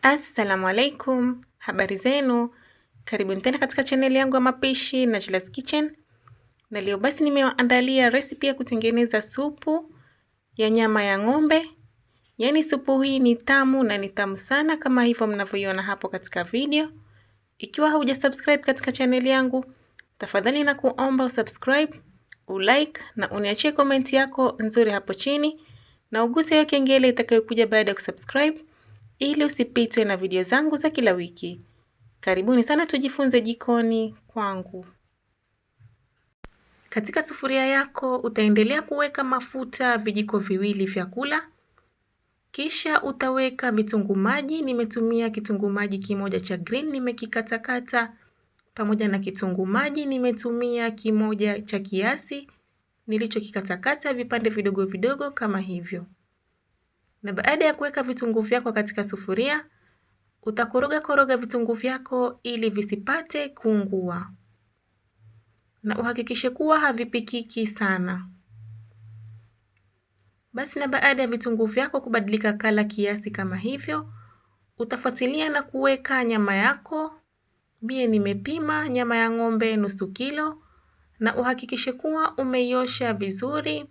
Assalamu alaikum, habari zenu. Karibuni tena katika chaneli yangu ya mapishi Njia's Kitchen. Na leo basi nimewaandalia recipe ya kutengeneza supu ya nyama ya ng'ombe. Yaani supu hii ni tamu na ni tamu sana kama hivyo mnavyoiona hapo katika video. Ikiwa hujasubscribe katika chaneli yangu, tafadhali na kuomba usubscribe, ulike na uniachie comment yako nzuri hapo chini na uguse hiyo kengele itakayokuja baada ya kusubscribe ili usipitwe na video zangu za kila wiki. Karibuni sana tujifunze jikoni kwangu. Katika sufuria yako utaendelea kuweka mafuta vijiko viwili vya kula. Kisha utaweka vitunguu maji. Nimetumia kitunguu maji kimoja cha green nimekikatakata. Pamoja na kitunguu maji nimetumia kimoja cha kiasi nilichokikatakata vipande vidogo vidogo kama hivyo. Na baada ya kuweka vitunguu vyako katika sufuria, utakoroga vitunguu vyako ili visipate kuungua. Na uhakikishe kuwa havipikiki sana. Basi na baada ya vitunguu vyako kubadilika kala kiasi kama hivyo, utafuatilia na kuweka nyama yako. Mie nimepima nyama ya ng'ombe nusu kilo na uhakikishe kuwa umeiosha vizuri.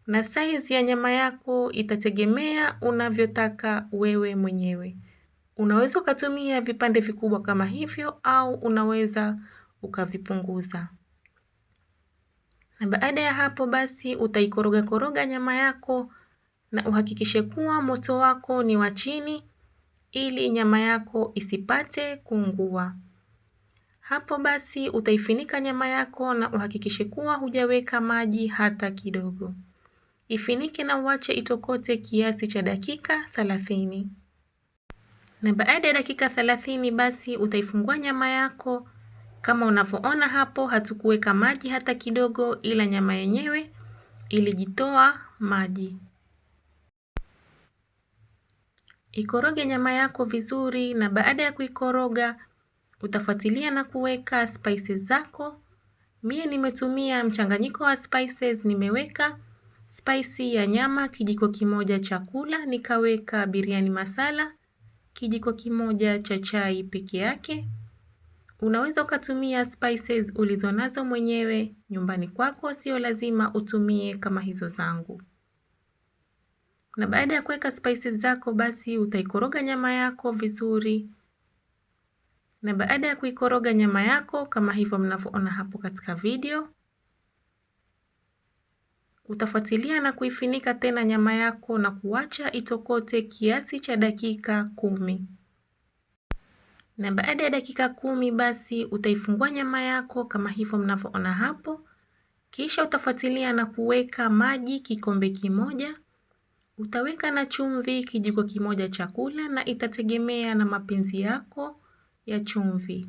Na size ya nyama yako itategemea unavyotaka wewe mwenyewe. Unaweza ukatumia vipande vikubwa kama hivyo au unaweza ukavipunguza. Na baada ya hapo basi utaikoroga nyama yako na uhakikishe kuwa moto wako ni wa chini ili nyama yako isipate kuungua. Hapo basi utaifunika nyama yako na uhakikishe kuwa hujaweka maji hata kidogo. Ifinike na uache itokote kiasi cha dakika 30. Na baada ya dakika 30 basi utaifungua nyama yako. Kama unavyoona hapo hatukuweka maji hata kidogo, ila nyama yenyewe ilijitoa maji. Ikoroge nyama yako vizuri na baada ya kuikoroga utafuatilia na kuweka spices zako. Mie nimetumia mchanganyiko wa spices, nimeweka spice ya nyama kijiko kimoja cha kula, nikaweka biriani masala kijiko kimoja cha chai peke yake. Unaweza ukatumia spices ulizonazo mwenyewe nyumbani kwako, sio lazima utumie kama hizo zangu. Na baada ya kuweka spices zako basi utaikoroga nyama yako vizuri. Na baada ya kuikoroga nyama yako kama hivyo mnavyoona hapo katika video, utafuatilia na kuifunika tena nyama yako na kuacha itokote kiasi cha dakika 10. Na baada ya dakika 10 basi utaifungua nyama yako kama hivyo mnavyoona hapo. Kisha utafuatilia na kuweka maji kikombe kimoja. Utaweka na chumvi kijiko kimoja cha kula na itategemea na mapenzi yako ya chumvi.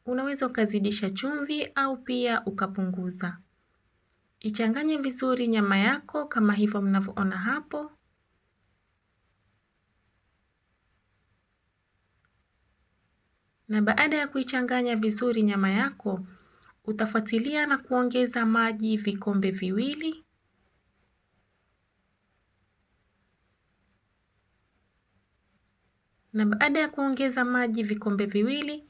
Unaweza ukazidisha chumvi au pia ukapunguza. Ichanganye vizuri nyama yako kama hivyo mnavyoona hapo. Na baada ya kuichanganya vizuri nyama yako, utafuatilia na kuongeza maji vikombe viwili. Na baada ya kuongeza maji vikombe viwili,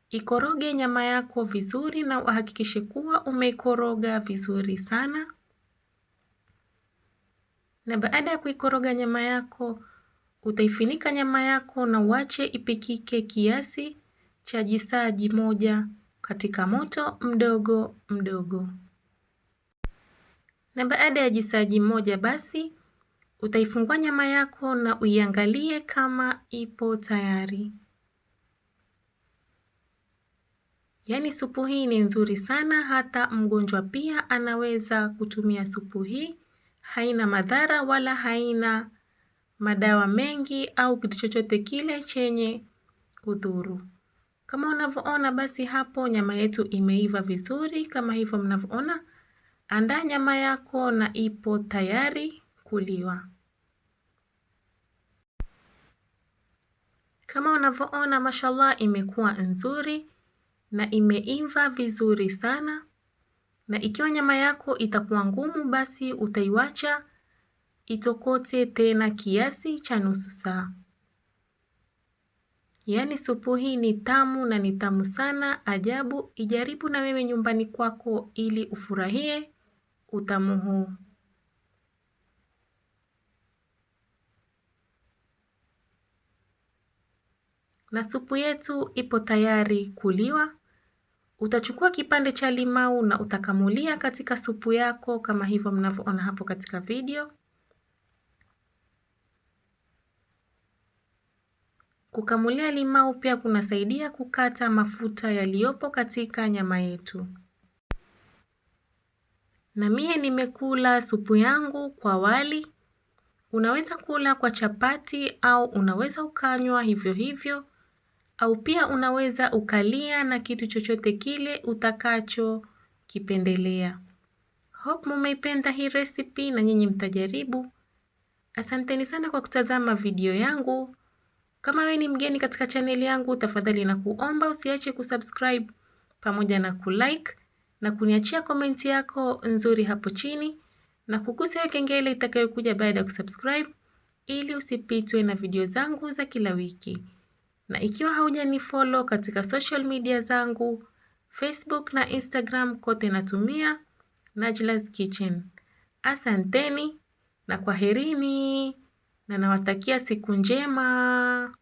ikoroge nyama yako vizuri na uhakikishe kuwa umeikoroga vizuri sana. Na baada ya kuikoroga nyama yako, utaifunika nyama yako na uache ipikike kiasi cha jisaa moja katika moto mdogo mdogo. Na baada ya jisaa moja basi utaifungua nyama yako na uiangalie kama ipo tayari. Yaani supu hii ni nzuri sana, hata mgonjwa pia anaweza kutumia supu hii. Haina madhara wala haina madawa mengi au kitu chochote kile chenye kudhuru. Kama unavyoona basi hapo nyama yetu imeiva vizuri kama hivyo mnavyoona. Andaa nyama yako na ipo tayari kuliwa. Kama unavyoona mashallah imekuwa nzuri na imeiva vizuri sana. Na ikiwa nyama yako itakuwa ngumu basi utaiwacha itokote tena kiasi cha nusu saa. Yaani supu hii ni tamu na ni tamu sana ajabu. Ijaribu na wewe nyumbani kwako ili ufurahie utamu huu. Na supu yetu ipo tayari kuliwa. Utachukua kipande cha limau na utakamulia katika supu yako kama hivyo mnavyoona hapo katika video. Kukamulia limau pia kunasaidia kukata mafuta yaliyopo katika nyama yetu. Na mie nimekula supu yangu kwa wali. Unaweza kula kwa chapati au unaweza ukanywa hivyo hivyo. Au pia unaweza ukalia na kitu chochote kile utakacho kipendelea. Hope mumeipenda hii recipe na nyinyi mtajaribu. Asanteni sana kwa kutazama video yangu. Kama wewe ni mgeni katika chaneli yangu, tafadhali na kuomba usiache kusubscribe pamoja na kulike na kuniachia komenti yako nzuri hapo chini na kugusa hiyo kengele itakayokuja baada ya kusubscribe ili usipitwe na video zangu za kila wiki. Na ikiwa haujanifollow katika social media zangu, Facebook na Instagram kote natumia Najla's Kitchen. Asanteni na kwaherini na nawatakia siku njema.